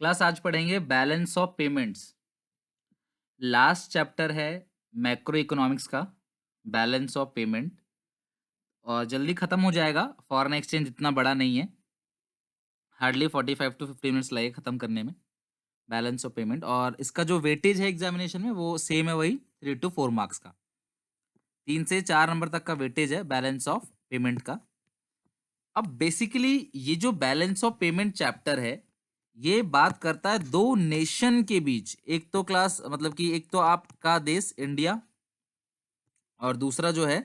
Class आज पढ़ेंगे balance of payments. Last chapter है मैक्रो इकोनॉमिक्स का बैलेंस ऑफ पेमेंट और जल्दी खत्म हो जाएगा। फॉरेन एक्सचेंज इतना बड़ा नहीं है, हार्डली 45 टू 50 मिनट्स लगेगा खत्म करने में। बैलेंस ऑफ पेमेंट और इसका जो वेटेज है एग्जामिनेशन में वो सेम है, वही 3 टू 4 मार्क्स का। 3 से 4 नंबर तक का वेटेज है बैलेंस ऑफ पेमेंट का। अब बेसिकली ये जो बैलेंस ऑफ पेमेंट चैप्टर है ये बात करता है दो नेशन के बीच। एक तो क्लास मतलब कि एक तो आपका देश इंडिया और दूसरा जो है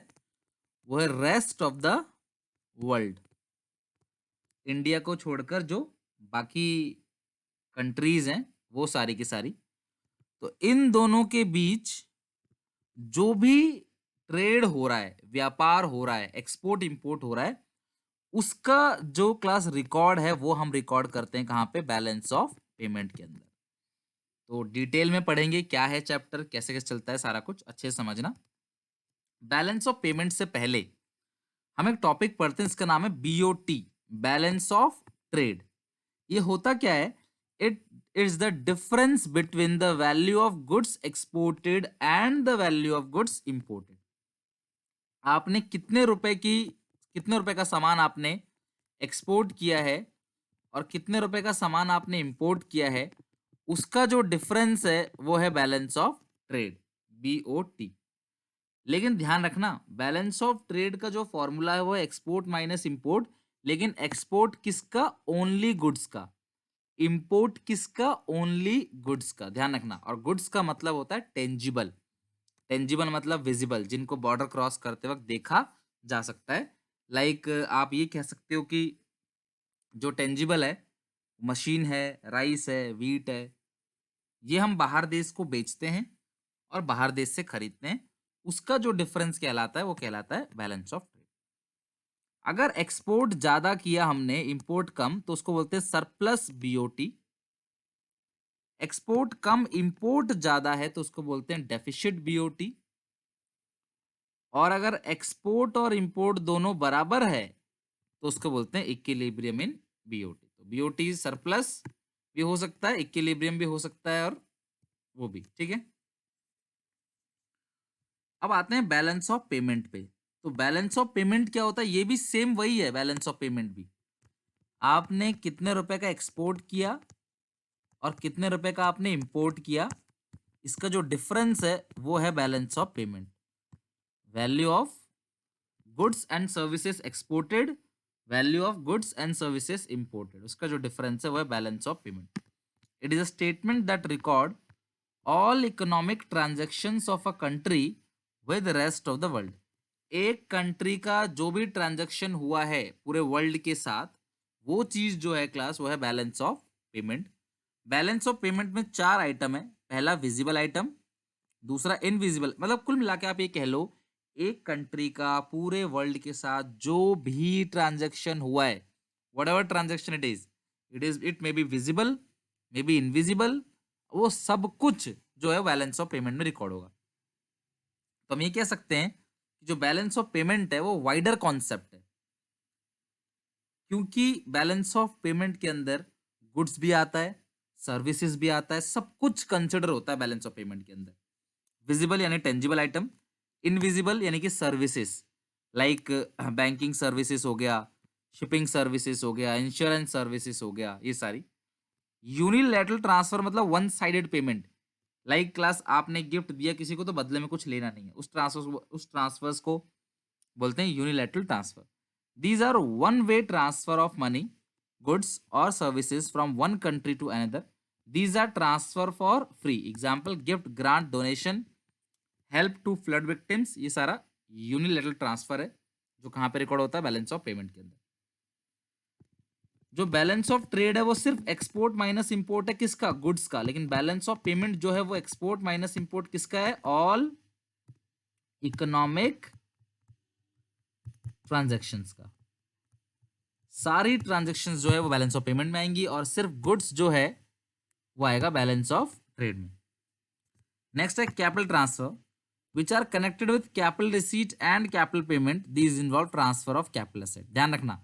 वो है rest of the world. India को छोड़कर जो बाकी कंट्रीज हैं वो सारी की सारी। तो इन दोनों के बीच जो भी ट्रेड हो रहा है, व्यापार हो रहा है, एक्सपोर्ट इंपोर्ट हो रहा है, उसका जो क्लास रिकॉर्ड है वो हम रिकॉर्ड करते हैं कहाँ पे, बैलेंस ऑफ पेमेंट के अंदर। तो डिटेल में पढ़ेंगे क्या है चैप्टर, कैसे कैसे चलता है, सारा कुछ अच्छे से समझना। बैलेंस ऑफ पेमेंट से पहले हम एक टॉपिक पढ़ते हैं, इसका नाम है बीओटी, बैलेंस ऑफ ट्रेड। ये होता क्या है? It is the difference between the value of goods exported and the value of goods imported. आपने कितने रुपए का सामान आपने एक्सपोर्ट किया है और कितने रुपए का सामान आपने इंपोर्ट किया है, उसका जो डिफरेंस है वो है बैलेंस ऑफ ट्रेड, बीओटी। लेकिन ध्यान रखना, बैलेंस ऑफ ट्रेड का जो फॉर्मूला है वो है एक्सपोर्ट माइनस इंपोर्ट। लेकिन एक्सपोर्ट किसका? ओनली गुड्स का। इंपोर्ट किसका? ओनली गुड्स का। ध्यान रखना। और गुड्स का मतलब होता है टेंजिबल। टेंजिबल मतलब विजिबल, जिनको बॉर्डर क्रॉस करते वक्त देखा जा सकता है। लाइक आप ये कह सकते हो कि जो टेंजिबल है, मशीन है, राइस है, वीट है, ये हम बाहर देश को बेचते हैं और बाहर देश से खरीदते हैं। उसका जो डिफरेंस कहलाता है वो कहलाता है बैलेंस ऑफ ट्रेड। अगर एक्सपोर्ट ज्यादा किया हमने, इंपोर्ट कम, तो उसको बोलते हैं सरप्लस बीओटी। एक्सपोर्ट कम, इंपोर्ट ज्यादा है तो उसको बोलते हैं डेफिसिट बीओटी। और अगर एक्सपोर्ट और इंपोर्ट दोनों बराबर है तो उसको बोलते हैं इक्विलिब्रियम इन बीओटी। तो बीओटी सरप्लस भी हो सकता है, इक्विलिब्रियम भी हो सकता है, और वो भी ठीक है। अब आते हैं बैलेंस ऑफ पेमेंट पे। तो बैलेंस ऑफ पेमेंट क्या होता है? ये भी सेम वही है, बैलेंस ऑफ पेमेंट भी। आपने कितने रुपए का एक्सपोर्ट किया और कितने रुपए का आपने इंपोर्ट किया, इसका जो डिफरेंस है वो है balance of payment. Value of goods and services exported, value of goods and services imported, उसका जो डिफरेंस है वो है balance of payment. It is a statement that record all economic transactions of a country with rest of the world. एक country का जो भी transaction हुआ है पूरे वर्ल्ड के साथ, वो चीज जो है क्लास वो है balance of payment. Balance of payment में 4 आइटम है। पहला विजिबल आइटम, दूसरा इनविजिबल, मतलब कुल मिला के आप ये कह लो एक कंट्री का पूरे वर्ल्ड के साथ जो भी ट्रांजैक्शन हुआ है, what ever transaction it may be visible, may be invisible, वो सब कुछ जो है बैलेंस ऑफ पेमेंट में रिकॉर्ड होगा। तो हम ये कह सकते हैं कि जो बैलेंस ऑफ पेमेंट है वो वाइडर कॉन्सेप्ट है, क्योंकि बैलेंस ऑफ पेमेंट के अंदर गुड्स भी आता है, सर्विसेज भी आता है, सब कुछ कंसिडर होता है बैलेंस ऑफ पेमेंट के अंदर। विजिबल यानी टेंजिबल आइटम, इनविजिबल यानी कि सर्विसेज, लाइक बैंकिंग सर्विसेज हो गया, शिपिंग सर्विसेज हो गया, इंश्योरेंस सर्विसेज हो गया, ये सारी। यूनिलैटरल ट्रांसफर मतलब one sided payment. Like class आपने गिफ्ट दिया किसी को तो बदले में कुछ लेना नहीं है, उस ट्रांसफर्स को बोलते हैं unilateral transfer. These are one way transfer of money, goods और services from one country to another. These are transfer for free, example gift, grant, donation, help to flood victims, ये सारा यूनिलैटरल ट्रांसफर है जो कहां पे record होता है, balance of payment के अंदर। जो बैलेंस ऑफ ट्रेड है वो सिर्फ एक्सपोर्ट माइनस इंपोर्ट है, किसका? गुड्स का। लेकिन बैलेंस ऑफ पेमेंट जो है वो एक्सपोर्ट माइनस इंपोर्ट किसका है? ऑल इकोनॉमिक ट्रांजैक्शंस का। सारी ट्रांजैक्शंस जो है वो बैलेंस ऑफ पेमेंट में आएंगी और सिर्फ गुड्स जो है वो आएगा बैलेंस ऑफ ट्रेड में। नेक्स्ट है capital transfer, which are connected with capital receipt and capital payment. These involve transfer of capital asset. ध्यान रखना,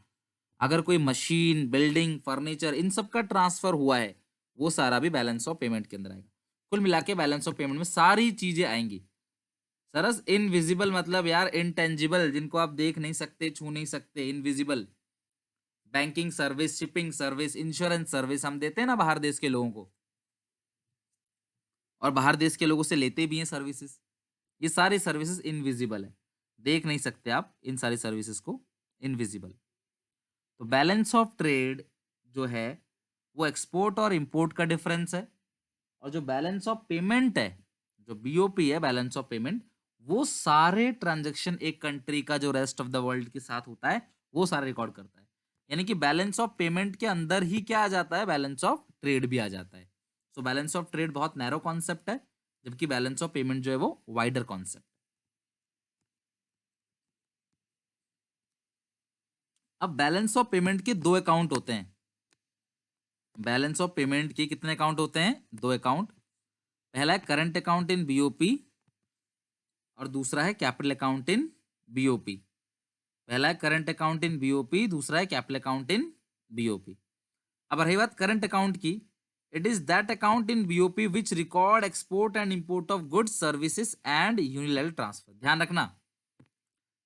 अगर कोई मशीन, बिल्डिंग, फर्नीचर, इन सब का ट्रांसफर हुआ है वो सारा भी बैलेंस ऑफ पेमेंट के अंदर आएगा। कुल मिला के बैलेंस ऑफ पेमेंट में सारी चीजें आएंगी। सरस इनविजिबल मतलब यार इनटेंजिबल, जिनको आप देख नहीं सकते, छू नहीं सकते, invisible. Banking service, shipping service, insurance service हम देते हैं ना बाहर देश के लोगों को, और बाहर देश के लोगों से लेते भी हैं सर्विसेज। ये सारी सर्विसेज इनविजिबल है, देख नहीं सकते आप इन सारी सर्विसेज को, इनविजिबल। तो बैलेंस ऑफ ट्रेड जो है वो एक्सपोर्ट और इंपोर्ट का डिफरेंस है, और जो बैलेंस ऑफ पेमेंट है, जो बीओपी है, बैलेंस ऑफ पेमेंट, वो सारे ट्रांजैक्शन एक कंट्री का जो रेस्ट ऑफ द वर्ल्ड के साथ होता है वो सारा रिकॉर्ड करता है। यानी कि बैलेंस ऑफ पेमेंट के अंदर ही क्या आ जाता है, बैलेंस ऑफ ट्रेड भी आ जाता है। सो बैलेंस ऑफ ट्रेड बहुत नैरो कॉन्सेप्ट है, जबकि बैलेंस ऑफ पेमेंट जो है वो वाइडर कॉन्सेप्ट। अब बैलेंस ऑफ पेमेंट के दो अकाउंट होते हैं। बैलेंस ऑफ पेमेंट के कितने अकाउंट होते हैं, दो अकाउंट। पहला है करंट अकाउंट इन बीओपी और दूसरा है कैपिटल अकाउंट इन बीओपी। पहला है करंट अकाउंट इन बीओपी, दूसरा है कैपिटल अकाउंट इन बीओपी। अब रही बात करंट अकाउंट की, it is that account in BOP which record export and import of goods services and unilateral transfer. ध्यान रखना,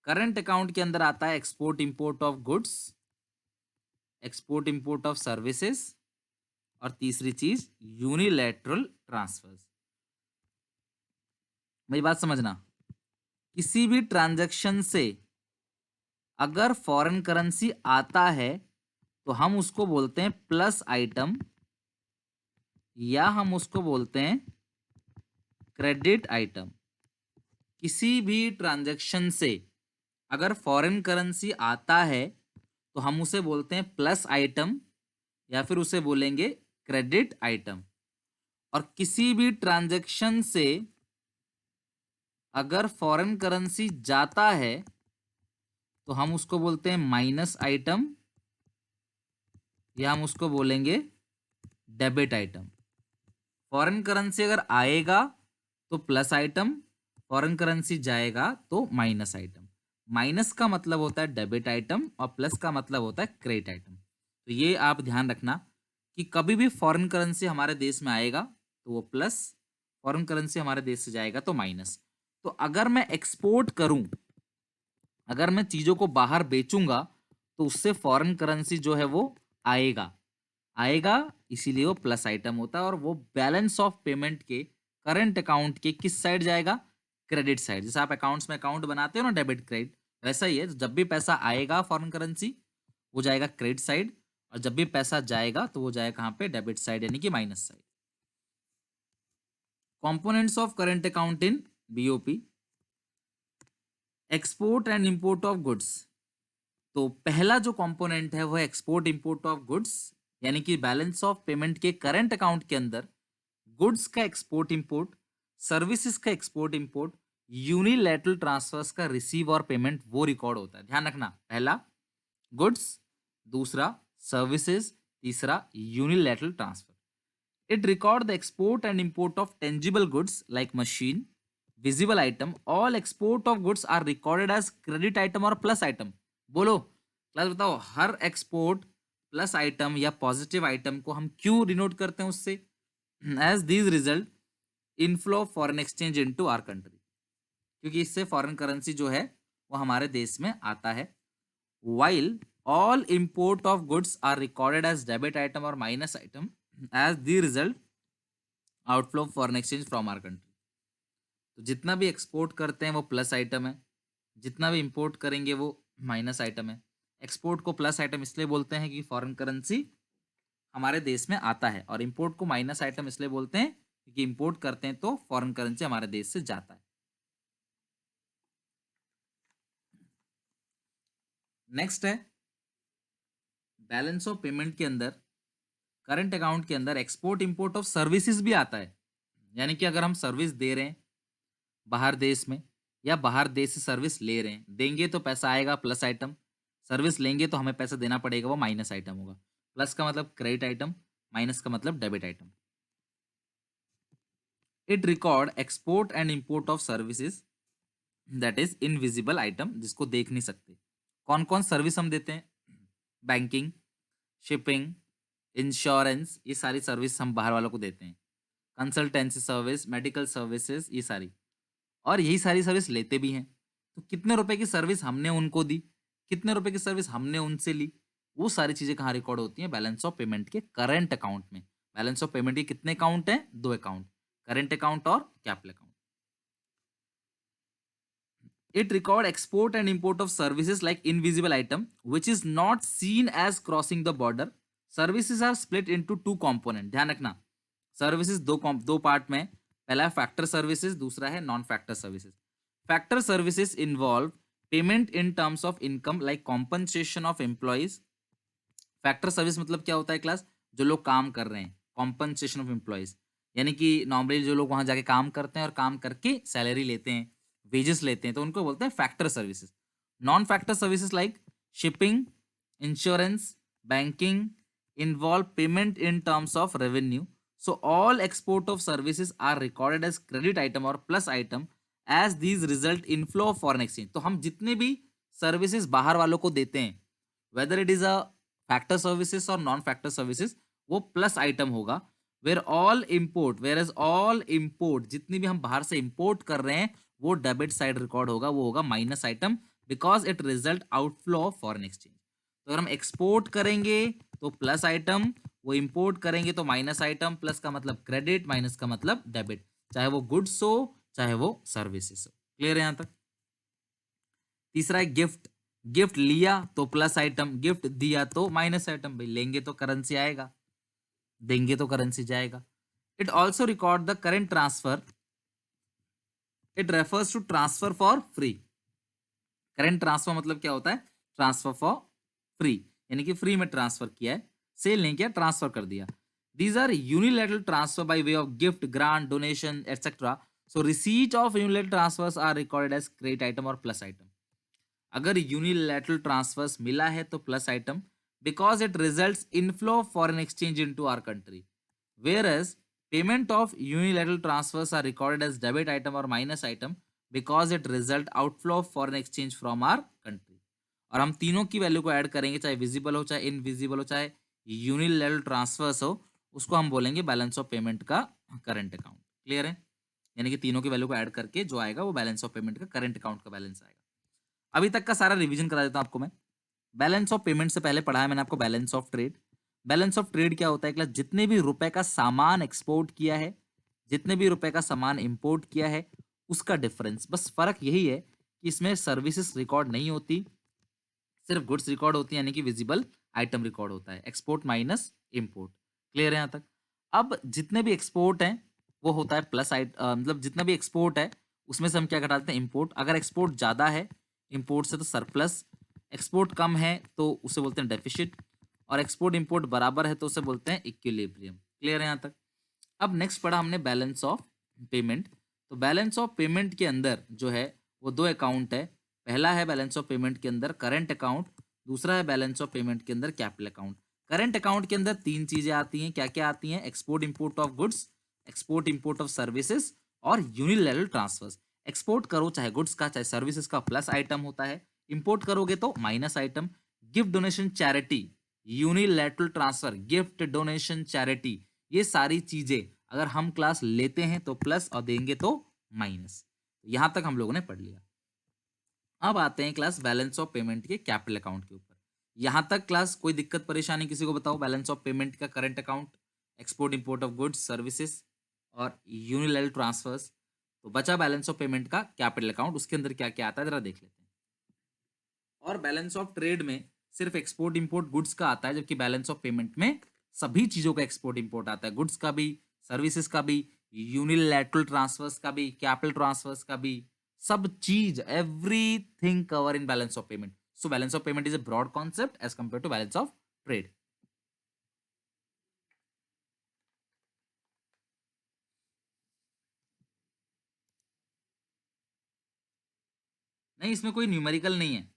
करंट अकाउंट के अंदर आता है export import of goods, export import of services, और तीसरी चीज यूनिलैटरल ट्रांसफर्स। मेरी बात समझना, किसी भी ट्रांजैक्शन से अगर फॉरेन करेंसी आता है तो हम उसको बोलते हैं प्लस आइटम, या हम उसको बोलते हैं क्रेडिट आइटम। किसी भी ट्रांजैक्शन से अगर फॉरेन करेंसी आता है तो हम उसे बोलते हैं प्लस आइटम, या फिर उसे बोलेंगे क्रेडिट आइटम। और किसी भी ट्रांजैक्शन से अगर फॉरेन करेंसी जाता है तो हम उसको बोलते हैं माइनस आइटम, या हम उसको बोलेंगे डेबिट आइटम। फॉरेन करेंसी अगर आएगा तो प्लस आइटम, फॉरेन करेंसी जाएगा तो माइनस आइटम। माइनस का मतलब होता है डेबिट आइटम और प्लस का मतलब होता है क्रेडिट आइटम। तो ये आप ध्यान रखना कि कभी भी फॉरेन करेंसी हमारे देश में आएगा तो वो प्लस, फॉरेन करेंसी हमारे देश से जाएगा तो माइनस। तो अगर मैं एक्सपोर्ट करूं, अगर मैं चीजों को बाहर बेचूंगा तो उससे फॉरेन करेंसी जो है वो आएगा, आएगा, इसीलिए वो प्लस आइटम होता है, और वो बैलेंस ऑफ पेमेंट के करंट अकाउंट के किस साइड जाएगा, क्रेडिट साइड। जैसे आप अकाउंट्स में अकाउंट बनाते हो ना डेबिट क्रेडिट, वैसा ही है। जब भी पैसा आएगा फॉरेन करेंसी वो जाएगा क्रेडिट साइड, और जब भी पैसा जाएगा तो वो जाएगा कहाँ पे, डेबिट साइड, यानी कि minus side. Components of current account in BOP, export and import of goods. तो पहला जो कंपोनेंट है वो एक्सपोर्ट इंपोर्ट ऑफ गुड्स, यानी कि बैलेंस ऑफ पेमेंट के करंट अकाउंट के अंदर गुड्स का एक्सपोर्ट इंपोर्ट, सर्विसेज का एक्सपोर्ट इंपोर्ट, यूनिलैटरल ट्रांसफर्स का रिसीव और पेमेंट वो रिकॉर्ड होता है। ध्यान रखना, पहला गुड्स, दूसरा सर्विसेज, तीसरा unilateral transfer. It record the export and import of tangible goods like machine, visible item. All export of goods are recorded as credit item और प्लस आइटम। बोलो क्लास, बताओ हर एक्सपोर्ट प्लस आइटम या positive item को हम क्यों denote करते हैं उससे, as these result inflow of foreign exchange into our country, क्योंकि इससे फॉरेन करेंसी जो है वो हमारे देश में आता है। While all import of goods are recorded as debit item और minus item, as the result outflow of foreign exchange from our country. तो जितना भी एक्सपोर्ट करते हैं वो प्लस आइटम है, जितना भी इंपोर्ट करेंगे वो माइनस आइटम है। एक्सपोर्ट को प्लस आइटम इसलिए बोलते हैं कि फॉरेन करेंसी हमारे देश में आता है, और इंपोर्ट को माइनस आइटम इसलिए बोलते हैं क्योंकि इंपोर्ट करते हैं तो फॉरेन करेंसी हमारे देश से जाता है। नेक्स्ट है बैलेंस ऑफ पेमेंट के अंदर, करंट अकाउंट के अंदर एक्सपोर्ट इंपोर्ट ऑफ सर्विसेज भी आता है। यानी कि अगर हम सर्विस दे रहे हैं बाहर देश में, या बाहर देश से सर्विस ले रहे हैं, देंगे तो पैसा आएगा प्लस आइटम, सर्विस लेंगे तो हमें पैसा देना पड़ेगा वो माइनस आइटम होगा। प्लस का मतलब क्रेडिट आइटम, माइनस का मतलब debit item. It record export and import of services, that is invisible item, जिसको देख नहीं सकते। कौन कौन सर्विस हम देते हैं, बैंकिंग, शिपिंग, इंश्योरेंस, ये सारी सर्विस हम बाहर वालों को देते हैं। कंसल्टेंसी सर्विस, मेडिकल सर्विसेज, ये सारी, और यही सारी सर्विस लेते भी हैं। तो कितने रुपए की सर्विस हमने उनको दी, कितने रुपए की सर्विस हमने उनसे ली, वो सारी चीजें कहाँ रिकॉर्ड होती हैं? बैलेंस ऑफ पेमेंट के करंट अकाउंट में। बैलेंस ऑफ पेमेंट के कितने अकाउंट हैं? 2 अकाउंट, करंट अकाउंट और capital account. It record export and import of services like invisible item, which is not seen as crossing the border. Services are split into two component. ध्यान रखना, services दो part में, पहला है factor services, दूसरा है non factor services. Factor services involve payment in terms of income like compensation of employees. Factor service मतलब क्या होता है क्लास? जो लोग काम कर रहे हैं, कॉम्पनसेशन ऑफ एम्प्लॉइज, यानी कि नॉर्मली जो लोग वहां जाके काम करते हैं और काम करके सैलरी लेते हैं, वेजेस लेते हैं, तो उनको बोलते हैं factor services. Non factor services like shipping, insurance, banking involve payment in terms of revenue. So all export of services are recorded as credit item और plus item as these result inflow of foreign exchange. तो हम जितने भी services बाहर वालों को देते हैं, whether it is a factor services और नॉन फैक्टर सर्विसेज, वो प्लस आइटम होगा। Where all import, whereas all import, जितनी भी हम बाहर से इंपोर्ट कर रहे हैं, वो डेबिट साइड रिकॉर्ड होगा, वो होगा minus item, because it result outflow of foreign exchange. तो अगर हम एक्सपोर्ट करेंगे तो प्लस आइटम, वो इंपोर्ट करेंगे तो माइनस आइटम। प्लस का मतलब क्रेडिट, माइनस का मतलब डेबिट, चाहे वो गुड्स हो चाहे वो सर्विसेज हो। क्लियर है यहां तक? तीसरा है गिफ्ट। गिफ्ट लिया तो प्लस आइटम, गिफ्ट दिया तो माइनस आइटम। भाई लेंगे तो करेंसी आएगा, देंगे तो करेंसी जाएगा। It also record the current transfer, it refers to transfer for free. Current transfer मतलब क्या होता है? ट्रांसफर फॉर फ्री, यानी कि फ्री में ट्रांसफर किया है, सेल नहीं किया, ट्रांसफर कर दिया। These are unilateral transfer by way of gift, grant, donation etcetera. So receipt of unilateral transfers are recorded as credit item और प्लस आइटम। अगर यूनिलैटरल ट्रांसफर्स मिला है तो plus item, because it results inflow of foreign exchange into our country. Whereas payment of unilateral transfers are recorded as debit item or minus item because it result outflow of foreign exchange from our country। और हम तीनों की value को add करेंगे, चाहे visible हो, चाहे invisible हो, चाहे यूनिलैटरल ट्रांसफर्स हो, उसको हम बोलेंगे बैलेंस ऑफ पेमेंट का करंट अकाउंट। क्लियर है? यानी कि तीनों की वैल्यू को ऐड करके जो आएगा वो बैलेंस ऑफ पेमेंट का करंट अकाउंट का बैलेंस आएगा। अभी तक का सारा रिवीजन करा देता हूं आपको मैं। बैलेंस ऑफ पेमेंट से पहले पढ़ा है मैंने आपको balance of trade. Balance of trade क्या होता है क्लास? जितने भी रुपए का सामान एक्सपोर्ट किया है, जितने भी रुपए का सामान इंपोर्ट किया है, उसका डिफरेंस। बस फर्क यही है कि इसमें सर्विसेज रिकॉर्ड नहीं होती, सिर्फ गुड्स रिकॉर्ड होती है, यानी कि विजिबल आइटम रिकॉर्ड होता है। Export minus import. क्लियर है यहाँ तक? अब जितने भी एक्सपोर्ट हैं वो होता है प्लस मतलब जितना भी एक्सपोर्ट है उसमें से हम क्या घटाते हैं? इंपोर्ट। अगर एक्सपोर्ट ज्यादा है इंपोर्ट से तो सरप्लस, एक्सपोर्ट कम है तो उसे बोलते हैं डेफिसिट, और एक्सपोर्ट इंपोर्ट बराबर है तो उसे बोलते हैं इक्विलिब्रियम। क्लियर है यहाँ तक? अब नेक्स्ट पढ़ा हमने बैलेंस ऑफ पेमेंट। तो बैलेंस ऑफ पेमेंट के अंदर जो है वो दो अकाउंट है। पहला है बैलेंस ऑफ पेमेंट के अंदर करंट अकाउंट, दूसरा है बैलेंस ऑफ पेमेंट के अंदर कैपिटल अकाउंट। करंट अकाउंट के अंदर तीन चीजें आती हैं। क्या क्या आती हैं? Export import of goods, export import of services और यूनिलैटरल ट्रांसफर्स। एक्सपोर्ट करो चाहे गुड्स का चाहे सर्विसेज का, प्लस आइटम होता है। इंपोर्ट करोगे तो minus item. Gift, donation, charity, unilateral transfer, gift, donation, charity, ये सारी चीजें अगर हम क्लास लेते हैं तो प्लस और देंगे तो माइनस। यहां तक हम लोगों ने पढ़ लिया। अब आते हैं क्लास बैलेंस ऑफ पेमेंट के कैपिटल अकाउंट के ऊपर। यहां तक क्लास कोई दिक्कत परेशानी किसी को बताओ? बैलेंस ऑफ पेमेंट का current account, export import of goods services और यूनिलैटरल ट्रांसफर्स। तो बचा बैलेंस ऑफ पेमेंट का कैपिटल अकाउंट, उसके अंदर क्या क्या आता है जरा देख लेते हैं। और बैलेंस ऑफ ट्रेड में सिर्फ एक्सपोर्ट इंपोर्ट गुड्स का आता है, जबकि बैलेंस ऑफ पेमेंट में सभी चीजों का एक्सपोर्ट इंपोर्ट आता है, गुड्स का भी, सर्विसेज का भी, यूनिलैटरल ट्रांसफर्स का भी, कैपिटल ट्रांसफर्स का भी, सब चीज, everything cover in balance of payment. So balance of payment is a broad concept as compare to balance of trade. नहीं, इसमें कोई न्यूमेरिकल नहीं है।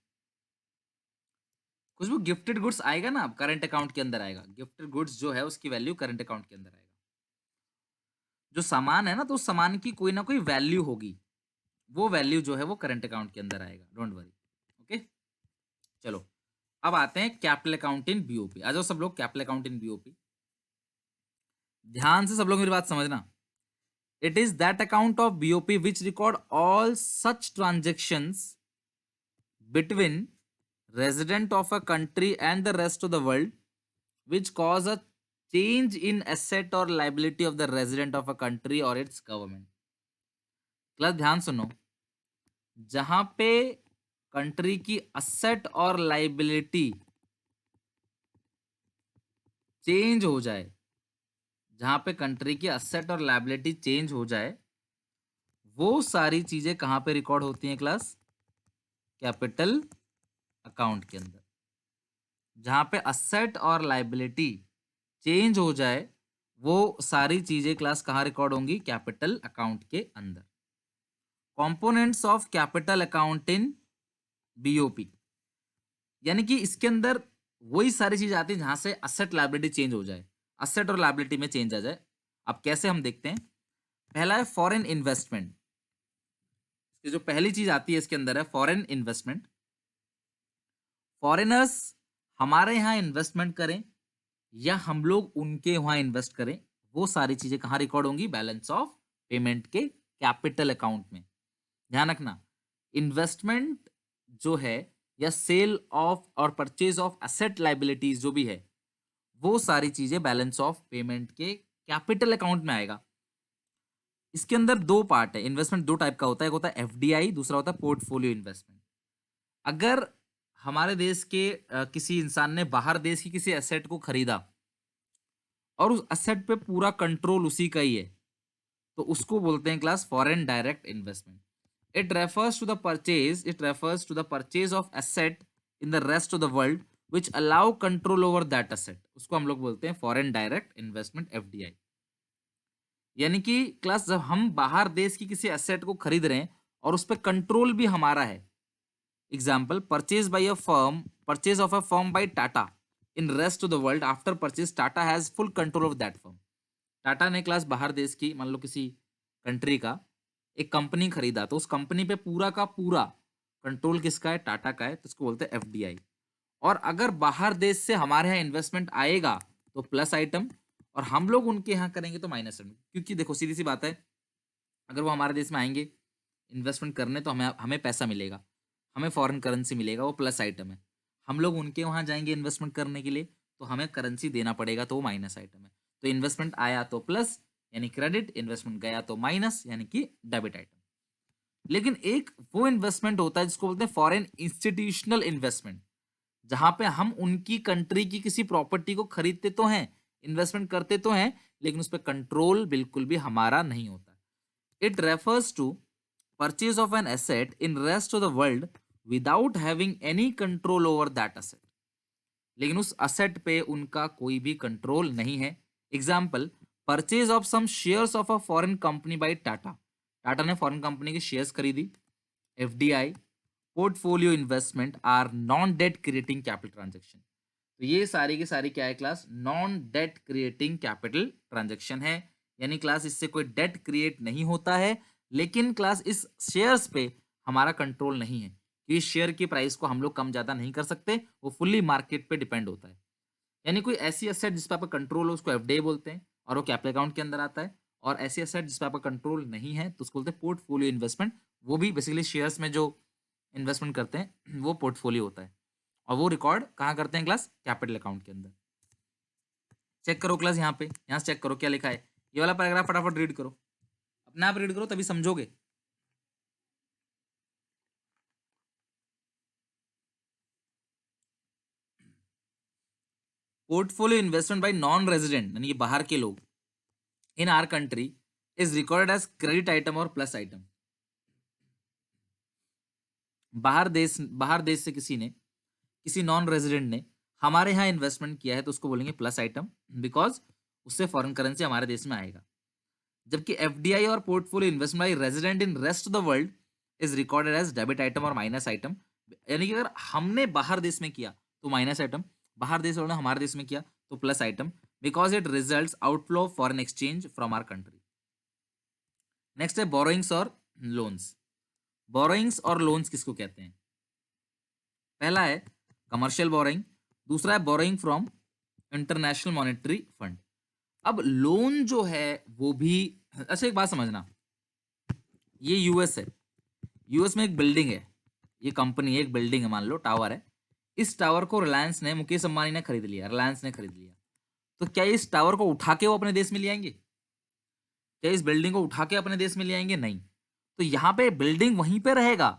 कुछ भी गिफ्टेड गुड्स आएगा ना, करंट अकाउंट के अंदर आएगा। गिफ्टेड गुड्स जो है उसकी वैल्यू करंट अकाउंट के अंदर आएगा। जो सामान है ना, तो उस सामान की कोई ना कोई वैल्यू होगी, वो वैल्यू जो है वो करंट अकाउंट के अंदर आएगा। Don't worry. ओके, चलो अब आते हैं कैपिटल अकाउंट इन बीओपी। आ जाओ सब लोग कैपिटल अकाउंट इन बीओपी। ध्यान से सब लोग मेरी बात समझना। It is that account of BOP which record all such transactions between resident of a country and the rest of the world which cause a change in asset or liability of the resident of a country or its government। Class ध्यान सुनो, जहां पे country की asset और liability change हो जाए, जहां पे कंट्री की असेट और लाइबिलिटी चेंज हो जाए, वो सारी चीजें कहां पे रिकॉर्ड होती हैं क्लास? कैपिटल अकाउंट के अंदर। जहां पे असेट और लाइबिलिटी चेंज हो जाए, वो सारी चीजें क्लास कहां रिकॉर्ड होंगी? कैपिटल अकाउंट के अंदर। Components of capital account in BOP, यानी कि इसके अंदर वही सारी चीज आती है जहां से असेट लाइबिलिटी चेंज हो जाए, असेट और लाइबिलिटी में चेंज आ जाए। अब कैसे हम देखते हैं। पहला है फॉरेन इन्वेस्टमेंट। जो पहली चीज आती है इसके अंदर है फॉरेन इन्वेस्टमेंट। फॉरेनर्स हमारे यहाँ इन्वेस्टमेंट करें या हम लोग उनके वहां इन्वेस्ट करें, वो सारी चीजें कहां रिकॉर्ड होंगी? बैलेंस ऑफ पेमेंट के कैपिटल अकाउंट में। ध्यान रखना, इन्वेस्टमेंट जो है या सेल ऑफ और परचेज ऑफ एसेट लाइबिलिटीज जो भी है, वो सारी चीजें बैलेंस ऑफ पेमेंट के कैपिटल अकाउंट में आएगा। इसके अंदर दो पार्ट है। इन्वेस्टमेंट दो टाइप का होता है, एक होता है एफडीआई, दूसरा होता है पोर्टफोलियो इन्वेस्टमेंट। अगर हमारे देश के किसी इंसान ने बाहर देश की किसी एसेट को खरीदा और उस एसेट पे पूरा कंट्रोल उसी का ही है, तो उसको बोलते हैं class foreign direct investment. It refers to the purchase of asset in the rest of the world which allow control over that asset, उसको हम लोग बोलते हैं फॉरेन डायरेक्ट इन्वेस्टमेंट, एफडीआई। यानी कि क्लास जब हम बाहर देश की किसी एसेट को खरीद रहे हैं और उस पर कंट्रोल भी हमारा है। Example, purchase of a firm bye Tata in rest of the world, after purchase Tata has full control of that firm. Tata ने क्लास बाहर देश की, मान लो किसी कंट्री का एक कंपनी खरीदा, तो उस कंपनी पे पूरा का पूरा कंट्रोल किसका है? टाटा का है, तो इसको बोलते हैं एफडीआई। और अगर बाहर देश से हमारे यहाँ इन्वेस्टमेंट आएगा तो प्लस आइटम, और हम लोग उनके यहाँ करेंगे तो माइनस आइटम। क्योंकि देखो सीधी सी बात है, अगर वो हमारे देश में आएंगे इन्वेस्टमेंट करने तो हमें हमें पैसा मिलेगा, हमें फॉरेन करेंसी मिलेगा, वो प्लस आइटम है। हम लोग उनके वहाँ जाएंगे इन्वेस्टमेंट करने के लिए तो हमें करेंसी देना पड़ेगा, तो वो माइनस आइटम है। तो इन्वेस्टमेंट आया तो प्लस यानी क्रेडिट, इन्वेस्टमेंट गया तो माइनस यानी कि डेबिट आइटम। लेकिन एक वो इन्वेस्टमेंट होता है जिसको बोलते हैं फॉरेन इंस्टीट्यूशनल इन्वेस्टमेंट, जहां पे हम उनकी कंट्री की किसी प्रॉपर्टी को खरीदते तो हैं, इन्वेस्टमेंट करते तो हैं, लेकिन उस पर कंट्रोल बिल्कुल भी हमारा नहीं होता। It refers to purchase of an asset in rest of the world without having any control over that asset, लेकिन उस असेट पे उनका कोई भी कंट्रोल नहीं है। Example, purchase of some shares of a foreign company by Tata, Tata ने foreign company की शेयर्स खरीदी। FDI, portfolio investment are non debt creating capital transaction. तो ये सारी की सारी क्या है class? Non debt creating capital transaction है। यानी क्लास इससे कोई डेट क्रिएट नहीं होता है, लेकिन क्लास इस शेयर्स पे हमारा कंट्रोल नहीं है कि इस शेयर की प्राइस को हम लोग कम ज्यादा नहीं कर सकते, वो फुल्ली मार्केट पे डिपेंड होता है। यानी कोई ऐसी एसेट जिस पर आपका कंट्रोल हो उसको एफडीआई बोलते हैं और वो कैपिटल अकाउंट के अंदर आता है। और ऐसी एसेट जिस पर आपका कंट्रोल नहीं है तो उसको बोलते हैं पोर्टफोलियो इन्वेस्टमेंट। वो भी बेसिकली शेयर्स में जो इन्वेस्टमेंट करते हैं वो पोर्टफोलियो होता है, और वो रिकॉर्ड कहाँ करते हैं क्लास? कैपिटल अकाउंट के अंदर। चेक करो क्लास, यहाँ पे यहाँ से चेक करो क्या लिखा है। ये वाला पैराग्राफ फटाफट रीड करो, अपने आप रीड करो तभी समझोगे। Portfolio investment by non resident यानी कि बाहर के लोग in our country is recorded as credit item और प्लस आइटम। बाहर देश से किसी ने, किसी नॉन रेजिडेंट ने हमारे यहाँ इन्वेस्टमेंट किया है तो उसको बोलेंगे प्लस आइटम, बिकॉज उससे फॉरेन करेंसी हमारे देश में आएगा। जबकि एफडीआई और portfolio investment by resident in rest of the world is recorded as debit item और माइनस आइटम। यानी कि अगर हमने बाहर देश में किया तो माइनस आइटम, बाहर देश वालों ने हमारे देश में किया तो plus item, because it results outflow of foreign exchange from our country. Next है बोरोइंग्स और लोन्स। बोरोइंग्स और लोन्स किसको कहते हैं? पहला है कमर्शियल बोरोइंग, दूसरा है borrowing from international monetary fund. अब लोन जो है वो भी, अच्छा एक बात समझना, ये यूएस है, यूएस में एक बिल्डिंग है, ये कंपनी है, एक बिल्डिंग है, मान लो टावर है, इस टावर को रिलायंस ने, मुकेश अंबानी ने खरीद लिया, रिलायंस ने खरीद लिया, तो क्या इस टावर को उठा के वो अपने देश में ले आएंगे? क्या इस बिल्डिंग को उठा के अपने देश में ले आएंगे? नहीं। तो यहाँ पे बिल्डिंग वहीं पे रहेगा,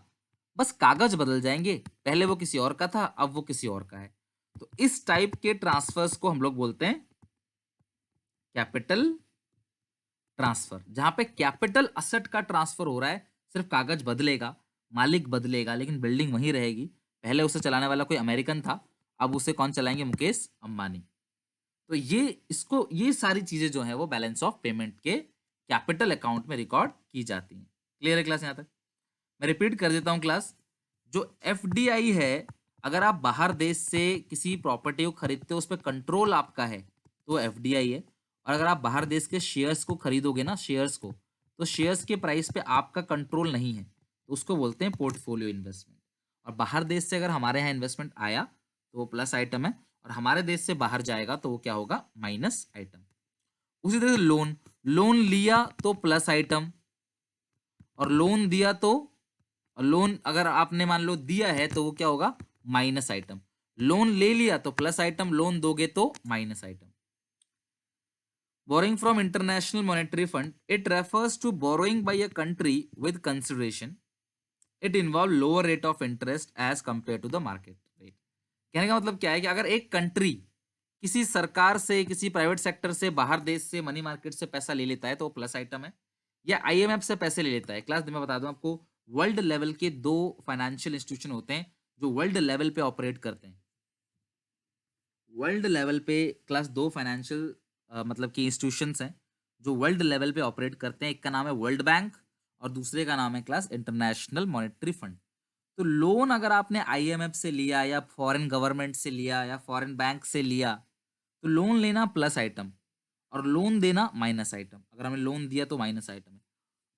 बस कागज बदल जाएंगे, पहले वो किसी और का था, अब वो किसी और का है। तो इस टाइप के ट्रांसफर्स को हम लोग बोलते हैं कैपिटल ट्रांसफर, जहां पे कैपिटल असेट का ट्रांसफर हो रहा है, सिर्फ कागज बदलेगा, मालिक बदलेगा, लेकिन बिल्डिंग वहीं रहेगी। पहले उसे चलाने वाला कोई अमेरिकन था, अब उसे कौन चलाएंगे? मुकेश अंबानी। तो ये सारी चीजें जो है वो बैलेंस ऑफ पेमेंट के कैपिटल अकाउंट में रिकॉर्ड की जाती हैं। क्लियर है क्लास? यहाँ तक मैं रिपीट कर देता हूँ क्लास। जो एफडीआई है, अगर आप बाहर देश से किसी प्रॉपर्टी को खरीदते हो, उस पर कंट्रोल आपका है, तो एफडीआई है। और अगर आप बाहर देश के शेयर्स को खरीदोगे ना, शेयर्स को, तो शेयर्स के प्राइस पे आपका कंट्रोल नहीं है, तो उसको बोलते हैं पोर्टफोलियो इन्वेस्टमेंट। और बाहर देश से अगर हमारे यहाँ इन्वेस्टमेंट आया तो वो प्लस आइटम है, और हमारे देश से बाहर जाएगा तो वो क्या होगा? Minus item. उसी तरह से लोन, लोन लिया तो प्लस आइटम, और लोन दिया तो, लोन अगर आपने मान लो दिया है तो वो क्या होगा? Minus item. लोन ले लिया तो प्लस आइटम, लोन दोगे तो minus item. Borrowing from international monetary fund, it refers to borrowing by a country with consideration, it involve lower rate of interest as compare to the market rate. कहने का मतलब क्या है कि अगर एक कंट्री किसी सरकार से, किसी प्राइवेट सेक्टर से, बाहर देश से, मनी मार्केट से पैसा ले लेता है तो वो प्लस आइटम है, या आईएमएफ से पैसे ले लेता है। क्लास मैं बता दूं आपको, वर्ल्ड लेवल के दो फाइनेंशियल इंस्टीट्यूशन होते हैं जो वर्ल्ड लेवल पे ऑपरेट करते हैं। वर्ल्ड लेवल पे क्लास दो फाइनेंशियल मतलब कि इंस्टीट्यूशंस हैं जो वर्ल्ड लेवल पे ऑपरेट करते हैं। एक का नाम है वर्ल्ड बैंक और दूसरे का नाम है क्लास इंटरनेशनल मॉनेटरी फंड। तो लोन अगर आपने आईएमएफ से लिया, या फॉरेन गवर्नमेंट से लिया, या फॉरेन बैंक से लिया, तो लोन लेना प्लस आइटम और लोन देना माइनस आइटम। अगर हमें लोन दिया तो माइनस आइटम है।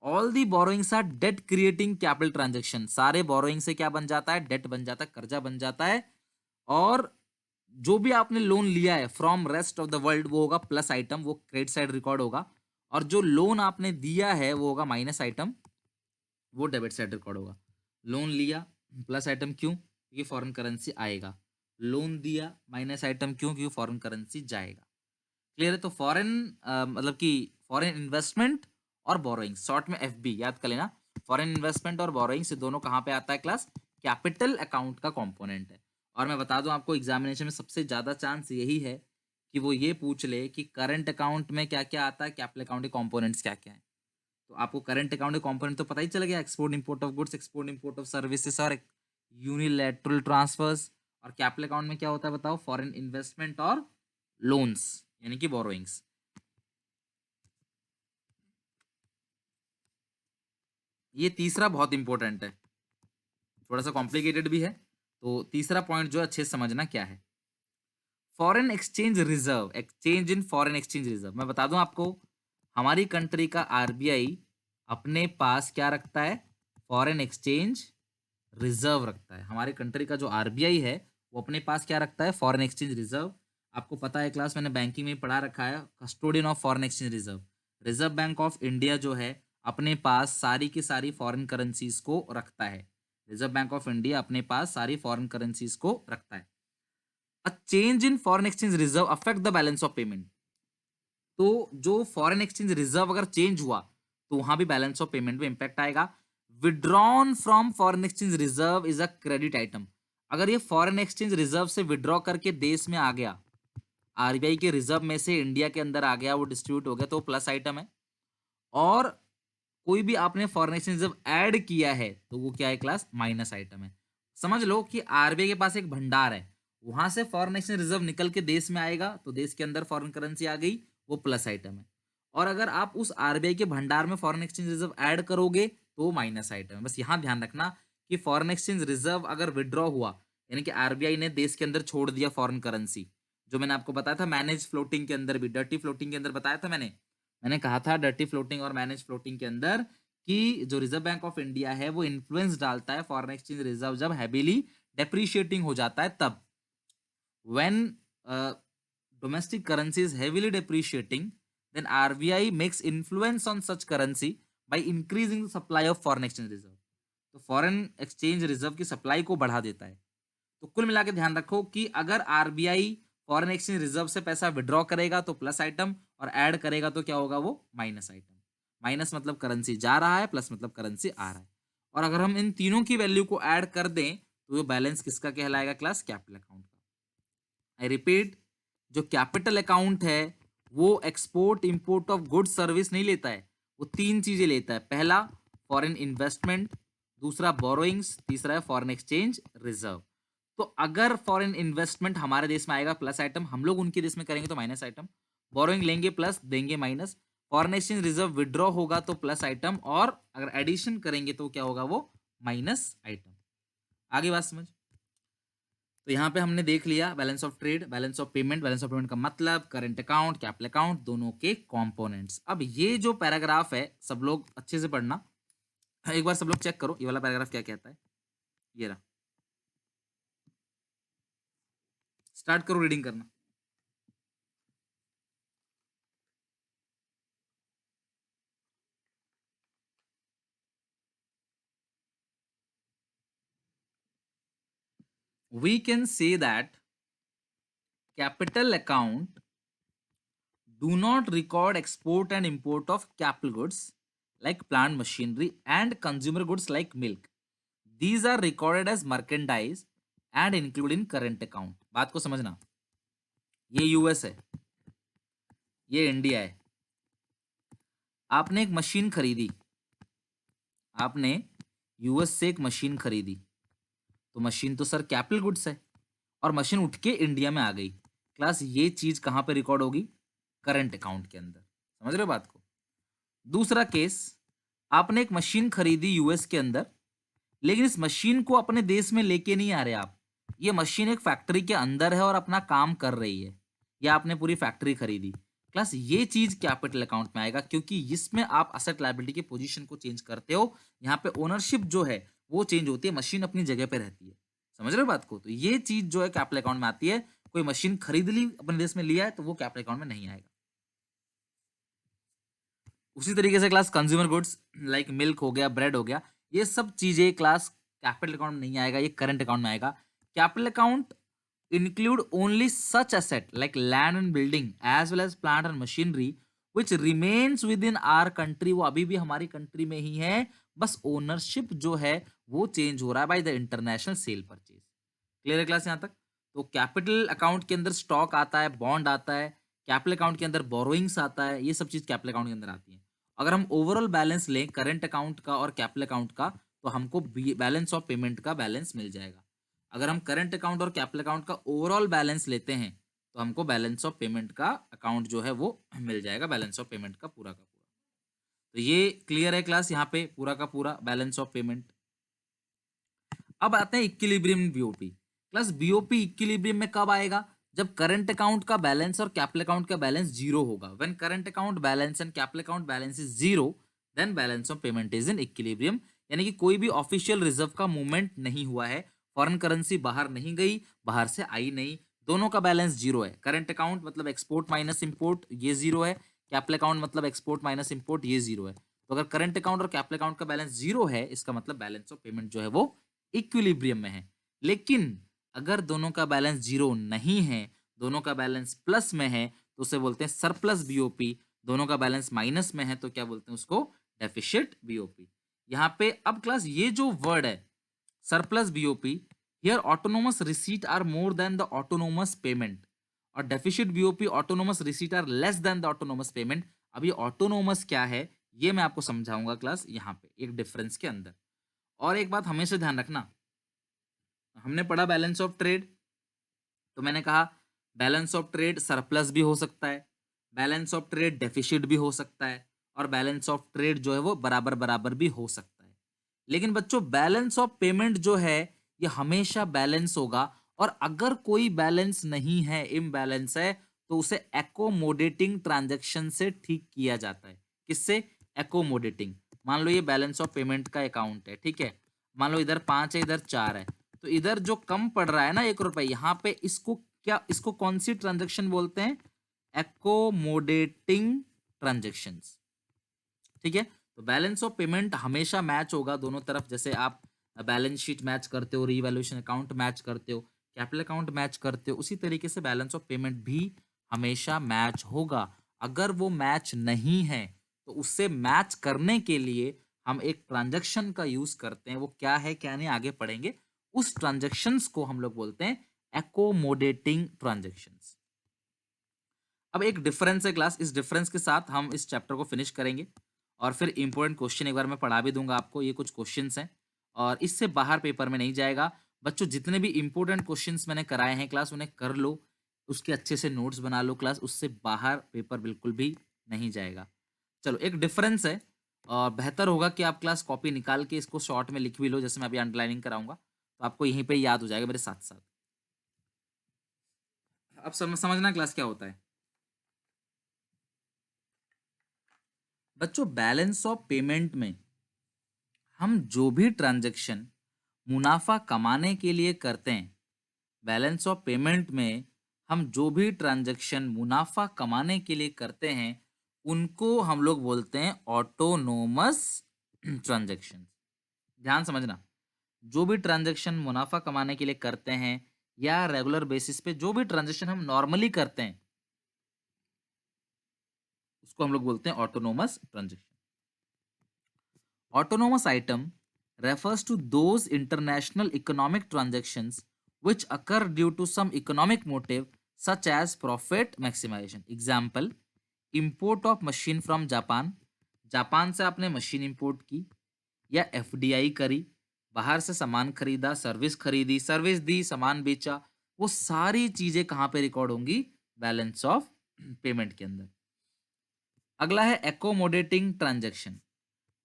All the borrowings are debt creating capital transaction, सारे बोरोइंग से क्या बन जाता है? डेट बन जाता है, कर्जा बन जाता है। और जो भी आपने लोन लिया है from rest of the world वो होगा प्लस आइटम, वो क्रेडिट साइड रिकॉर्ड होगा। और जो लोन आपने दिया है वो होगा माइनस आइटम, वो डेबिट साइड रिकॉर्ड होगा। लोन लिया प्लस आइटम, क्यों? क्योंकि फॉरेन करेंसी आएगा। लोन दिया माइनस आइटम, क्यों? क्योंकि फॉरेन करेंसी जाएगा। क्लियर है? तो फॉरेन मतलब कि फॉरेन इन्वेस्टमेंट और बोरोइंग, शॉर्ट में एफबी याद कर लेना। फॉरेन इन्वेस्टमेंट और बोरोइंग से दोनों कहाँ पे आता है क्लास? कैपिटल अकाउंट का कंपोनेंट है। और मैं बता दूं आपको, एग्जामिनेशन में सबसे ज्यादा चांस यही है कि वो ये पूछ ले कि करंट अकाउंट में क्या क्या आता है, कैपिटल अकाउंट के कंपोनेंट्स क्या क्या है। तो आपको करंट अकाउंट के कंपोनेंट तो पता ही चल गया, export import of goods, export import of services और यूनिलैटरल ट्रांसफर्स। और कैपिटल अकाउंट में क्या होता है बताओ? फॉरेन इन्वेस्टमेंट और लोन्स, यानी कि बोरोइंग्स। ये तीसरा बहुत इंपॉर्टेंट है, थोड़ा सा कॉम्प्लिकेटेड भी है। तो तीसरा पॉइंट जो अच्छे से समझना क्या है, foreign exchange reserve, exchange in foreign exchange reserve. मैं बता दूं आपको, हमारी कंट्री का आरबीआई अपने पास क्या रखता है? फॉरेन एक्सचेंज रिजर्व रखता है। हमारी कंट्री का जो आरबीआई है वो अपने पास क्या रखता है? Foreign exchange reserve. आपको पता है क्लास, मैंने बैंकिंग में पढ़ा रखा है, custodian of foreign exchange reserve. Reserve bank of India जो है अपने पास सारी की सारी फॉरेन करेंसीज को रखता है। रिजर्व बैंक ऑफ इंडिया अपने पास सारी फॉरेन करेंसीज को रखता है। A change in foreign exchange reserve affect the balance of payment. तो जो फॉरेन एक्सचेंज रिजर्व अगर चेंज हुआ तो वहां भी बैलेंस ऑफ पेमेंट में इंपैक्ट आएगा। Withdrawn from foreign exchange reserve is a credit item. अगर ये फॉरेन एक्सचेंज रिजर्व से विड्रॉ करके देश में आ गया, आरबीआई के रिजर्व में से इंडिया के अंदर आ गया, वो डिस्ट्रीब्यूट हो गया, तो प्लस आइटम है। और कोई भी आपने फॉरेन एक्सचेंज रिजर्व ऐड किया है तो वो क्या है क्लास? माइनस आइटम है। समझ लो कि आरबीआई के पास एक भंडार है, वहां से फॉरेन एक्सचेंज रिजर्व निकल के देश में आएगा तो देश के अंदर फॉरेन करेंसी आ गई, वो प्लस आइटम है। और अगर आप उस आरबीआई के भंडार में फॉरेन एक्सचेंज रिजर्व ऐड करोगे तो माइनस आइटम है। बस यहां ध्यान रखना कि फॉरेन एक्सचेंज रिजर्व अगर विड्रॉ हुआ, यानी कि आरबीआई ने देश के अंदर छोड़ दिया फॉरेन करेंसी, जो मैंने आपको बताया था मैनेज फ्लोटिंग के अंदर भी, डर्टी फ्लोटिंग के अंदर बताया था मैंने कहा था डर्टी फ्लोटिंग और मैनेज फ्लोटिंग के अंदर कि जो रिजर्व बैंक ऑफ इंडिया है वो इन्फ्लुएंस डालता है फॉरेन एक्सचेंज रिजर्व जब हैवीली डेप्रिशिएटिंग हो जाता है, तब when domestic currency is heavily depreciating, then RBI makes influence on such currency by increasing the supply of foreign exchange reserve. तो फॉरेन एक्सचेंज रिजर्व की सप्लाई को बढ़ा देता है। तो कुल मिला के ध्यान रखो कि अगर आरबीआई फॉरेन एक्सचेंज रिजर्व से पैसा विड्रॉ करेगा तो प्लस आइटम, और ऐड करेगा तो क्या होगा, वो माइनस आइटम। माइनस मतलब करेंसी जा रहा है, प्लस मतलब करेंसी आ रहा है। और अगर हम इन तीनों की वैल्यू को ऐड कर दें तो ये बैलेंस किसका कहलाएगा क्लास, कैपिटल अकाउंट का। आई रिपीट, जो कैपिटल अकाउंट है वो export import of good service नहीं लेता है, वो तीन चीजें लेता है। पहला फॉरेन इन्वेस्टमेंट, दूसरा बोरोइंग्स, तीसरा है फॉरेन एक्सचेंज रिजर्व। तो अगर फॉरेन इन्वेस्टमेंट हमारे देश में आएगा प्लस आइटम, हम लोग उनके देश में करेंगे तो माइनस आइटम। बोरोइंग लेंगे प्लस, देंगे minus. Foreign exchange reserve withdraw होगा तो प्लस आइटम, और अगर एडिशन करेंगे तो क्या होगा, वो माइनस आइटम। आगे बात समझ। तो यहाँ पे हमने देख लिया balance of trade, balance of payment. Balance of payment का मतलब करंट अकाउंट, कैपिटल अकाउंट, दोनों के कंपोनेंट्स। अब ये जो पैराग्राफ है सब लोग अच्छे से पढ़ना, एक बार सब लोग चेक करो ये वाला पैराग्राफ क्या कहता है। ये रहा, स्टार्ट करो रीडिंग करना। We can say that capital account do not record export and import of capital goods like plant machinery and consumer goods like milk. These are recorded as merchandise and included in current account. बात को समझना, ये US है, ये India है। आपने एक machine खरीदी, आपने यूएस से एक मशीन खरीदी, तो मशीन तो सर कैपिटल गुड्स है, और मशीन उठ के इंडिया में आ गई। क्लास ये चीज कहां पे रिकॉर्ड होगी, करंट अकाउंट के अंदर। समझ रहे हो बात को। दूसरा केस, आपने एक मशीन खरीदी यूएस के अंदर, लेकिन इस मशीन को अपने देश में लेके नहीं आ रहे आप। ये मशीन एक फैक्ट्री के अंदर है और अपना काम कर रही है, या आपने पूरी फैक्ट्री खरीदी। क्लास ये चीज कैपिटल अकाउंट में आएगा, क्योंकि इसमें आप असेट लायबिलिटी के पोजीशन को चेंज करते हो। यहाँ पे ओनरशिप जो है वो चेंज होती है, मशीन अपनी जगह पे रहती है। समझ रहे हो बात को। तो ये चीज जो है कैपिटल अकाउंट में आती है। कोई मशीन खरीद ली अपने देश में लिया है तो वो कैपिटल अकाउंट में नहीं आएगा। उसी तरीके से class consumer goods like milk हो गया, ब्रेड हो गया, ये सब चीजें क्लास कैपिटल अकाउंट में नहीं आएगा, ये करंट अकाउंट में आएगा। Capital account include only such asset like land and building as well as plant and machinery which remains within our country। वो अभी भी हमारी कंट्री में ही है, बस ओनरशिप जो है वो चेंज हो रहा है by the international cell purchase. Clear है क्लास यहाँ तक। तो कैपिटल अकाउंट के अंदर स्टॉक आता है, बॉन्ड आता है, कैपिटल अकाउंट के अंदर बोरोइंग्स आता है, ये सब चीज कैपिटल अकाउंट के अंदर आती है। अगर हम ओवरऑल बैलेंस लें करंट अकाउंट का और कैपिटल अकाउंट का, तो हमको बैलेंस ऑफ पेमेंट का बैलेंस मिल जाएगा। अगर हम करंट अकाउंट और कैपिटल अकाउंट का ओवरऑल बैलेंस लेते हैं तो हमको बैलेंस ऑफ पेमेंट का अकाउंट जो है वो मिल जाएगा, बैलेंस ऑफ पेमेंट का पूरा का पूरा। तो ये क्लियर है क्लास, यहाँ पे पूरा का पूरा बैलेंस ऑफ पेमेंट। अब आते हैं equilibrium BOP. Class BOP equilibrium में कब आएगा, जब करंट अकाउंट का बैलेंस और कैपिटल अकाउंट का बैलेंस जीरो होगा। When current account balance and capital account balance is zero, then balance of payment is in equilibrium. यानी कि कोई भी ऑफिशियल रिजर्व का मूवमेंट नहीं हुआ है, फॉरेन करेंसी बाहर नहीं गई, बाहर से आई नहीं, दोनों का बैलेंस जीरो है। करंट अकाउंट मतलब एक्सपोर्ट माइनस इंपोर्ट, ये जीरो है। कैपिटल अकाउंट मतलब एक्सपोर्ट माइनस इंपोर्ट, ये जीरो है। तो अगर करंट अकाउंट और कैपिटल अकाउंट का बैलेंस जीरो है, इसका मतलब बैलेंस ऑफ पेमेंट जो है वो इक्विलिब्रियम में है। लेकिन अगर दोनों का बैलेंस जीरो नहीं है, दोनों का बैलेंस प्लस में है, तो उसे बोलते हैं सरप्लस बीओपी। दोनों का बैलेंस माइनस में है तो क्या बोलते हैं उसको, डेफिशिट बीओपी। यहाँ पे अब क्लास ये जो वर्ड है surplus BOP, here autonomous receipt are more than the autonomous payment, और deficit BOP autonomous receipt are less than the autonomous payment. अब ये ऑटोनोमस क्या है ये मैं आपको समझाऊंगा क्लास यहाँ पे एक डिफरेंस के अंदर। और एक बात हमेशा ध्यान रखना, हमने पढ़ा बैलेंस ऑफ ट्रेड, तो मैंने कहा बैलेंस ऑफ ट्रेड सरप्लस भी हो सकता है, बैलेंस ऑफ ट्रेड डेफिशिट भी हो सकता है, और बैलेंस ऑफ ट्रेड जो है वो बराबर बराबर भी हो सकता है। लेकिन बच्चों बैलेंस ऑफ पेमेंट जो है ये हमेशा बैलेंस होगा, और अगर कोई बैलेंस नहीं है, इम्बैलेंस है, तो उसे एकोमोडेटिंग ट्रांजैक्शन से ठीक किया जाता है। किससे, एकोमोडेटिंग। मान लो ये बैलेंस ऑफ पेमेंट का अकाउंट है, ठीक है, मान लो इधर 5 है इधर 4 है, तो इधर जो कम पड़ रहा है ना 1 रुपए, यहाँ पे इसको क्या इसको कौन सी ट्रांजैक्शन बोलते हैं? Accommodating transactions. ठीक है, तो बैलेंस ऑफ पेमेंट हमेशा मैच होगा दोनों तरफ। जैसे आप बैलेंस शीट मैच करते हो, रीवैल्यूएशन अकाउंट मैच करते हो, कैपिटल अकाउंट मैच करते हो, उसी तरीके से बैलेंस ऑफ पेमेंट भी हमेशा मैच होगा। अगर वो मैच नहीं है तो उससे मैच करने के लिए हम एक ट्रांजैक्शन का यूज करते हैं। वो क्या है क्या नहीं आगे पढ़ेंगे। उस ट्रांजैक्शंस को हम लोग बोलते हैं एकोमोडेटिंग ट्रांजैक्शंस। अब एक डिफरेंस है क्लास, इस डिफरेंस के साथ हम इस चैप्टर को फिनिश करेंगे और फिर इंपॉर्टेंट क्वेश्चन एक बार मैं पढ़ा भी दूंगा आपको। ये कुछ क्वेश्चंस हैं और इससे बाहर पेपर में नहीं जाएगा। बच्चों जितने भी इंपॉर्टेंट क्वेश्चंस मैंने कराए हैं क्लास, उन्हें कर लो, उसके अच्छे से नोट्स बना लो क्लास, उससे बाहर पेपर बिल्कुल भी नहीं जाएगा। चलो, एक डिफरेंस है और बेहतर होगा कि आप क्लास कॉपी निकाल के इसको शॉर्ट में लिख भी लो, जैसे मैं अभी अंडरलाइनिंग कराऊंगा तो आपको यहीं पे याद हो जाएगा मेरे साथ साथ। अब समझना क्लास क्या होता है बच्चों। बैलेंस ऑफ पेमेंट में हम जो भी ट्रांजैक्शन मुनाफा कमाने के लिए करते हैं, बैलेंस ऑफ पेमेंट में हम जो भी ट्रांजैक्शन मुनाफा कमाने के लिए करते हैं उनको हम लोग बोलते हैं ऑटोनोमस ट्रांजैक्शन। ध्यान समझना, जो भी ट्रांजैक्शन मुनाफा कमाने के लिए करते हैं या रेगुलर बेसिस पे जो भी ट्रांजैक्शन हम नॉर्मली करते हैं उसको हम लोग बोलते हैं autonomous transaction. Autonomous item refers to those international economic transactions which occur due to some economic motive such as profit maximization. Example, import of machine from Japan. Japan से आपने मशीन इंपोर्ट की या एफडीआई करी, बाहर से सामान खरीदा, service खरीदी, सर्विस दी, सामान बेचा, वो सारी चीजें कहाँ पे रिकॉर्ड होंगी? बैलेंस ऑफ पेमेंट के अंदर। अगला है accommodating transaction.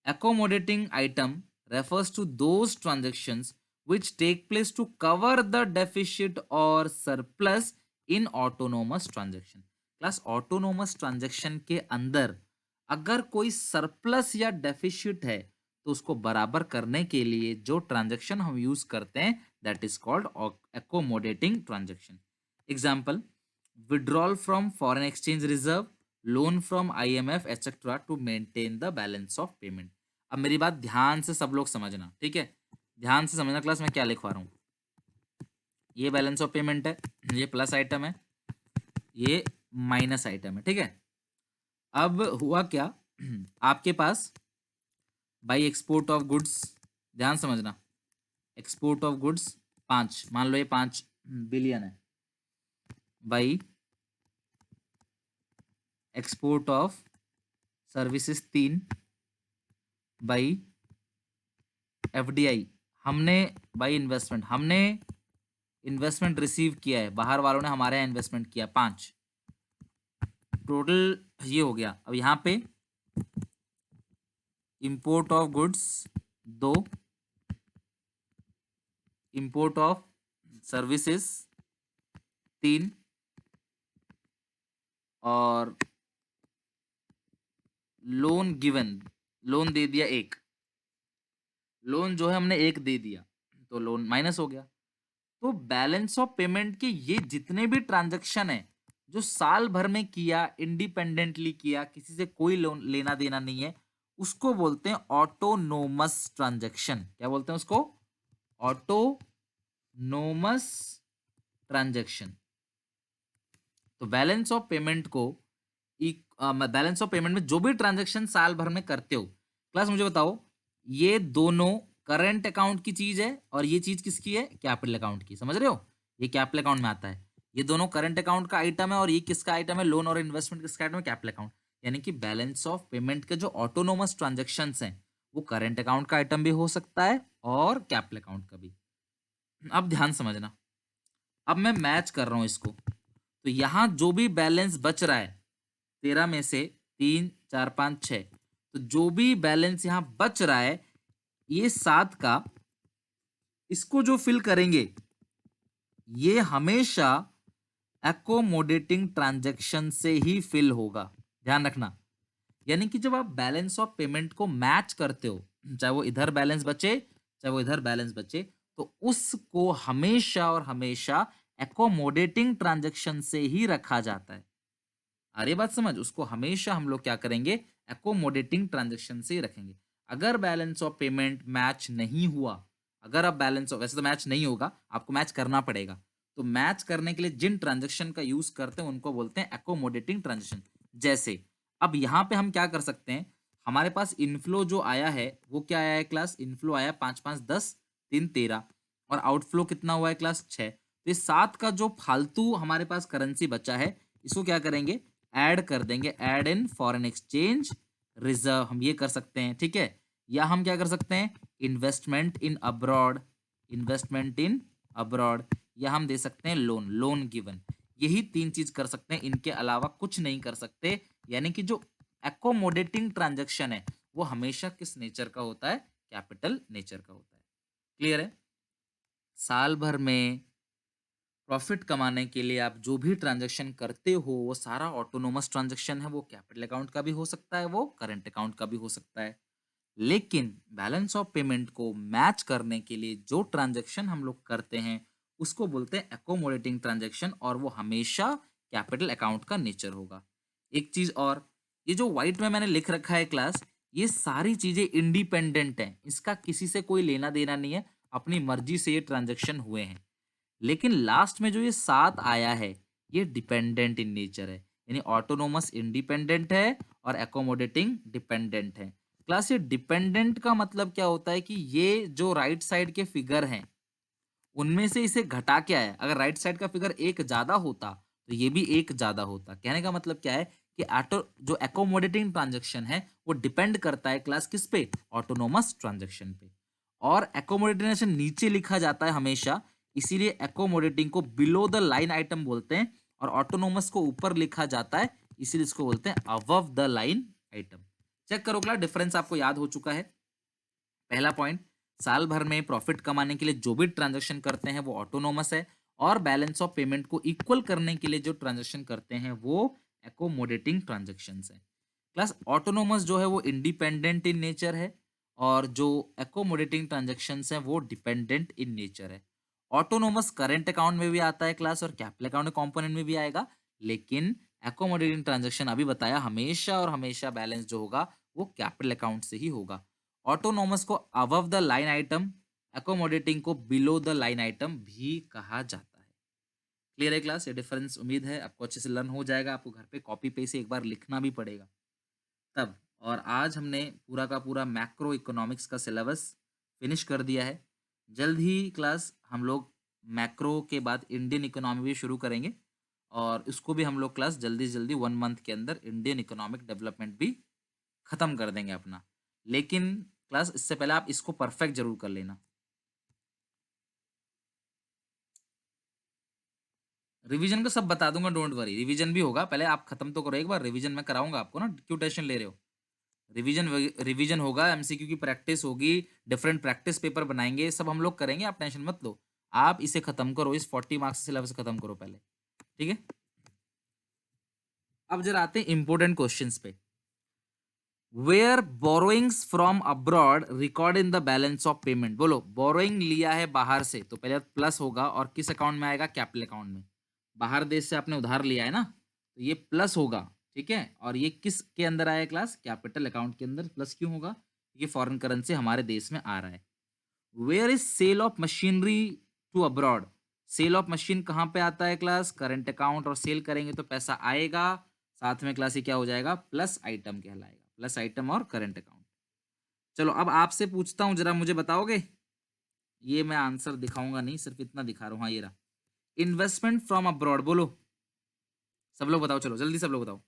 Accommodating item refers to those transactions which take place to cover the deficit or surplus in autonomous transaction. Class, autonomous transaction के अंदर अगर कोई सरप्लस या डेफिशिट है तो उसको बराबर करने के लिए जो ट्रांजैक्शन हम यूज करते हैं that is called accommodating transaction. Example, withdrawal from foreign exchange reserve, loan from IMF etcetera to maintain the balance of payment. अब मेरी बात ध्यान से सब लोग समझना, ठीक है? ध्यान से समझना क्लास मैं क्या लिखवा रहा हूं। ये बैलेंस ऑफ पेमेंट है, ये प्लस आइटम है, ये माइनस आइटम है, ठीक है? अब हुआ क्या, आपके पास बाई एक्सपोर्ट ऑफ गुड्स, ध्यान समझना, एक्सपोर्ट ऑफ गुड्स 5, मान लो ये 5 बिलियन है, by export of services 3, by FDI हमने, बाई इन्वेस्टमेंट हमने इन्वेस्टमेंट रिसीव किया है, बाहर वालों ने हमारे यहाँ इन्वेस्टमेंट किया 5, टोटल ये हो गया। अब यहाँ पे import of goods 2, import of services 3 और लोन गिवन, लोन दे दिया 1, लोन जो है हमने 1 दे दिया तो लोन माइनस हो गया। तो बैलेंस ऑफ पेमेंट के ये जितने भी ट्रांजैक्शन है जो साल भर में किया, इंडिपेंडेंटली किया, किसी से कोई लोन लेना देना नहीं है, उसको बोलते हैं ऑटोनोमस ट्रांजैक्शन। क्या बोलते हैं उसको? Autonomous transaction. तो बैलेंस ऑफ पेमेंट को, बैलेंस ऑफ पेमेंट में जो भी ट्रांजैक्शन साल भर में करते हो, क्लास मुझे बताओ, ये दोनों करंट अकाउंट की चीज है और ये चीज किसकी है? कैपिटल अकाउंट की। समझ रहे हो? ये कैपिटल अकाउंट में आता है, ये दोनों करंट अकाउंट का आइटम है और ये किसका आइटम है? लोन और इन्वेस्टमेंट किसका आइटम है? Capital account. यानी कि बैलेंस ऑफ पेमेंट के जो ऑटोनोमस ट्रांजेक्शन हैं वो करंट अकाउंट का आइटम भी हो सकता है और कैपिटल अकाउंट का भी। अब ध्यान समझना, अब मैं मैच कर रहा हूं इसको, तो यहां जो भी बैलेंस बच रहा है 13 में से 3 4 5 6, तो जो भी बैलेंस यहां बच रहा है ये 7 का, इसको जो फिल करेंगे ये हमेशा एकोमोडेटिंग ट्रांजैक्शन से ही फिल होगा। ध्यान रखना, यानी कि जब आप बैलेंस ऑफ पेमेंट को मैच करते हो, चाहे वो इधर बैलेंस बचे चाहे वो इधर बैलेंस बचे, तो उसको हमेशा और हमेशा एकोमोडेटिंग ट्रांजैक्शन से ही रखा जाता है। अरे बात समझ, उसको हमेशा हम लोग क्या करेंगे, एकोमोडेटिंग ट्रांजैक्शन से ही रखेंगे। अगर बैलेंस ऑफ पेमेंट मैच नहीं हुआ, अगर अब बैलेंस ऑफ, वैसे तो मैच नहीं होगा, आपको मैच करना पड़ेगा, तो मैच करने के लिए जिन ट्रांजैक्शन का यूज करते हैं उनको बोलते हैं एकोमोडेटिंग ट्रांजैक्शन। जैसे अब यहाँ पे हम क्या कर सकते हैं, हमारे पास इनफ्लो जो आया है वो क्या आया है क्लास, इनफ्लो आया 5 5 10 3 13, और आउटफ्लो कितना हुआ है क्लास 6। तो इस 7 का जो फालतू हमारे पास करेंसी बचा है, इसको क्या करेंगे, ऐड कर देंगे, add in foreign exchange reserve, हम ये कर सकते हैं, ठीक है। या हम क्या कर सकते हैं, इन्वेस्टमेंट इन अब्रॉड, इन्वेस्टमेंट इन अब्रॉड, या हम दे सकते हैं लोन, लोन गिवन। यही 3 चीज कर सकते हैं, इनके अलावा कुछ नहीं कर सकते। यानी कि जो एकोमोडेटिंग ट्रांजैक्शन है वो हमेशा किस नेचर का होता है, कैपिटल नेचर का होता है। क्लियर है। साल भर में प्रॉफिट कमाने के लिए आप जो भी ट्रांजैक्शन करते हो वो सारा ऑटोनोमस ट्रांजैक्शन है, वो कैपिटल अकाउंट का भी हो सकता है, वो करंट अकाउंट का भी हो सकता है। लेकिन बैलेंस ऑफ पेमेंट को मैच करने के लिए जो ट्रांजैक्शन हम लोग करते हैं उसको बोलते हैं एकोमोडेटिंग ट्रांजैक्शन, और वो हमेशा कैपिटल अकाउंट का नेचर होगा। एक चीज और, ये जो व्हाइट में मैंने लिख रखा है क्लास, ये सारी चीजें इंडिपेंडेंट हैं, इसका किसी से कोई लेना देना नहीं है, अपनी मर्जी से ये ट्रांजैक्शन हुए हैं। लेकिन लास्ट में जो ये 7 आया है ये डिपेंडेंट इन नेचर है, यानी ऑटोनोमस इंडिपेंडेंट है और एकोमोडेटिंग डिपेंडेंट है। क्लास ये डिपेंडेंट का मतलब क्या होता है कि ये जो राइट साइड के फिगर हैं उनमें से इसे घटा के आया, अगर राइट साइड का फिगर एक ज्यादा होता तो ये भी एक ज्यादा होता। कहने का मतलब क्या है कि ऑटो जो एकोमोडेटिंग ट्रांजैक्शन है वो डिपेंड करता है क्लास किस पे, ऑटोनोमस ट्रांजैक्शन पे। और एकोमोडेटिंग ट्रांजैक्शन नीचे लिखा जाता है हमेशा, इसीलिए एकोमोडेटिंग को बिलो द लाइन आइटम बोलते हैं, और ऑटोनोमस को ऊपर लिखा जाता है, इसीलिए इसको बोलते हैं above the line item. Check करो क्लास, डिफरेंस आपको याद हो चुका है। पहला पॉइंट, साल भर में प्रॉफिट कमाने के लिए जो भी ट्रांजैक्शन करते हैं वो ऑटोनोमस है, और बैलेंस ऑफ पेमेंट को इक्वल करने के लिए जो ट्रांजैक्शन करते हैं वो एकोमोडेटिंग ट्रांजैक्शंस है। प्लस ऑटोनोमस जो है वो इंडिपेंडेंट इन नेचर है, और जो एकोमोडेटिंग ट्रांजैक्शंस हैं वो डिपेंडेंट इन नेचर है। ऑटोनोमस करंट अकाउंट में भी आता है क्लास, और कैपिटल अकाउंट कंपोनेंट में भी आएगा, लेकिन एकोमोडेटिंग ट्रांजैक्शन अभी बताया हमेशा और हमेशा बैलेंस जो होगा वो कैपिटल अकाउंट से ही होगा। ऑटोनोमस को above the line item, accommodating को बिलो द लाइन आइटम भी कहा जाता है। क्लियर है क्लास, ये डिफरेंस उम्मीद है आपको अच्छे से लर्न हो जाएगा, आपको घर पे कॉपी पे से एक बार लिखना भी पड़ेगा तब। और आज हमने पूरा का पूरा मैक्रो इकोनॉमिक्स का सिलेबस फिनिश कर दिया है। जल्द ही क्लास हम लोग मैक्रो के बाद इंडियन इकोनॉमी भी शुरू करेंगे, और इसको भी हम लोग क्लास जल्दी से जल्दी 1 मंथ के अंदर इंडियन इकोनॉमिक डेवलपमेंट भी खत्म कर देंगे अपना। लेकिन क्लास इससे पहले आप इसको परफेक्ट जरूर कर लेना। रिवीजन का सब बता दूंगा, डोंट वरी, रिवीजन भी होगा, पहले आप खत्म तो करो एक बार, रिवीजन मैं कराऊंगा आपको ना, क्यों टेंशन ले रहे हो। रिवीजन रिवीजन होगा, एमसीक्यू की प्रैक्टिस होगी, डिफरेंट प्रैक्टिस पेपर बनाएंगे, सब हम लोग करेंगे, आप टेंशन मत लो। आप इसे खत्म करो, इस 40 मार्क्स सिलेबस खत्म करो पहले, ठीक है। अब जरा आते हैं इंपोर्टेंट क्वेश्चंस पे। Where borrowings from abroad record in the balance of payment, बोलो बोरोइंग लिया है बाहर से तो पहले प्लस होगा, और किस अकाउंट में आएगा, कैपिटल अकाउंट में। बाहर देश से आपने उधार लिया है ना, तो ये प्लस होगा, ठीक है। और ये किस के अंदर आया क्लास, कैपिटल अकाउंट के अंदर। प्लस क्यों होगा, ये फॉरेन करेंसी हमारे देश में आ रहा है। Where is sale of machinery to abroad, sale of machine कहाँ पे आता है क्लास, करंट अकाउंट, और सेल करेंगे तो पैसा आएगा, साथ में क्लास ये क्या हो जाएगा, प्लस आइटम कहलाएगा, प्लस आइटम और करंट अकाउंट। चलो अब आपसे पूछता हूं, जरा मुझे बताओगे, ये मैं आंसर दिखाऊंगा नहीं, सिर्फ इतना दिखा रहा हूं, हाँ ये रहा। इन्वेस्टमेंट फ्रॉम अब्रॉड, बोलो सब लोग बताओ, चलो जल्दी सब लोग बताओ।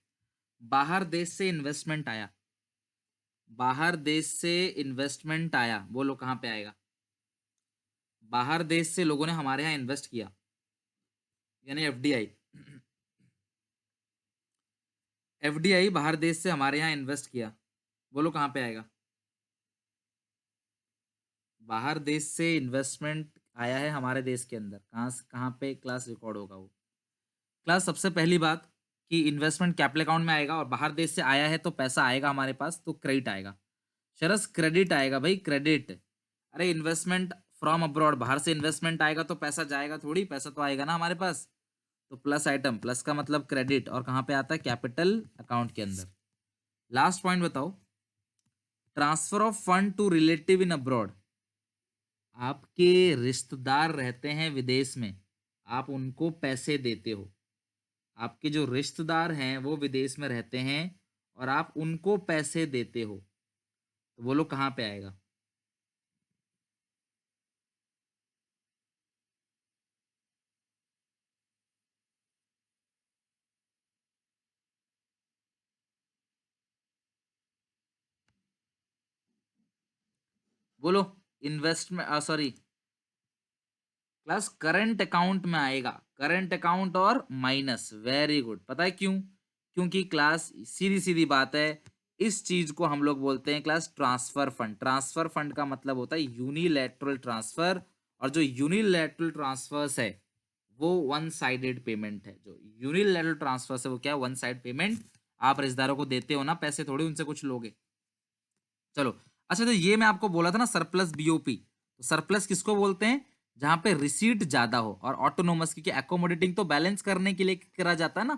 बाहर देश से इन्वेस्टमेंट आया, बाहर देश से इन्वेस्टमेंट आया, बोलो कहाँ पे आएगा। बाहर देश से लोगों ने हमारे यहाँ इन्वेस्ट किया, यानी एफडीआई, एफडीआई बाहर देश से हमारे यहाँ इन्वेस्ट किया, बोलो कहाँ पे आएगा। बाहर देश से इन्वेस्टमेंट आया है हमारे देश के अंदर, कहाँ पे क्लास रिकॉर्ड होगा वो। क्लास सबसे पहली बात कि इन्वेस्टमेंट कैपिटल अकाउंट में आएगा, और बाहर देश से आया है तो पैसा आएगा हमारे पास, तो क्रेडिट आएगा। शरस क्रेडिट आएगा भाई, क्रेडिट। अरे इन्वेस्टमेंट फ्रॉम अब्रॉड, बाहर से इन्वेस्टमेंट आएगा तो पैसा जाएगा थोड़ी, पैसा तो आएगा ना हमारे पास। तो प्लस आइटम, प्लस का मतलब क्रेडिट, और कहाँ पे आता है, कैपिटल अकाउंट के अंदर। लास्ट पॉइंट बताओ, transfer of fund to relative in abroad. आपके रिश्तेदार रहते हैं विदेश में, आप उनको पैसे देते हो। आपके जो रिश्तेदार हैं वो विदेश में रहते हैं और आप उनको पैसे देते हो, तो वो लोग कहाँ पे आएगा? बोलो। Investment, sorry, plus current account में आएगा, करंट अकाउंट और माइनस। Very good. पता है क्यों? क्योंकि क्लास सीधी सीधी बात है, इस चीज को हम लोग बोलते हैं class transfer fund. Transfer fund का मतलब होता है यूनिलैटरल ट्रांसफर, और जो यूनिलैटरल ट्रांसफर्स है वो वन साइडेड पेमेंट है। जो यूनिलैटरल ट्रांसफर्स है वो क्या है? One side payment. आप रिश्तेदारों को देते हो ना पैसे, थोड़ी उनसे कुछ लोगे। चलो। अच्छा, तो ये मैं आपको बोला था ना सरप्लस बीओपी, तो सरप्लस किसको बोलते हैं? जहां पे रिसीट ज्यादा हो। और ऑटोनोमस, क्योंकि एकोमोडेटिंग तो बैलेंस करने के लिए करा जाता है ना,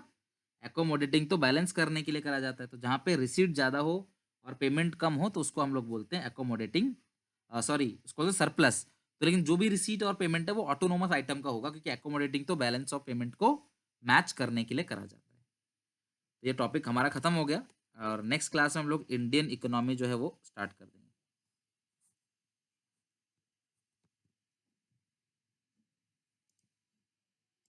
एकोमोडेटिंग तो बैलेंस करने के लिए करा जाता है। तो जहां पे रिसीट ज्यादा हो और पेमेंट कम हो तो उसको हम लोग बोलते हैं एकोमोडेटिंग, सॉरी उसको सरप्लस। तो लेकिन जो भी रिसीट और पेमेंट है वो ऑटोनोमस आइटम का होगा, क्योंकि एकोमोडेटिंग तो बैलेंस ऑफ पेमेंट को मैच करने के लिए करा जाता है। तो ये टॉपिक हमारा खत्म हो गया, और नेक्स्ट क्लास में हम लोग इंडियन इकोनॉमी जो है वो स्टार्ट कर देंगे।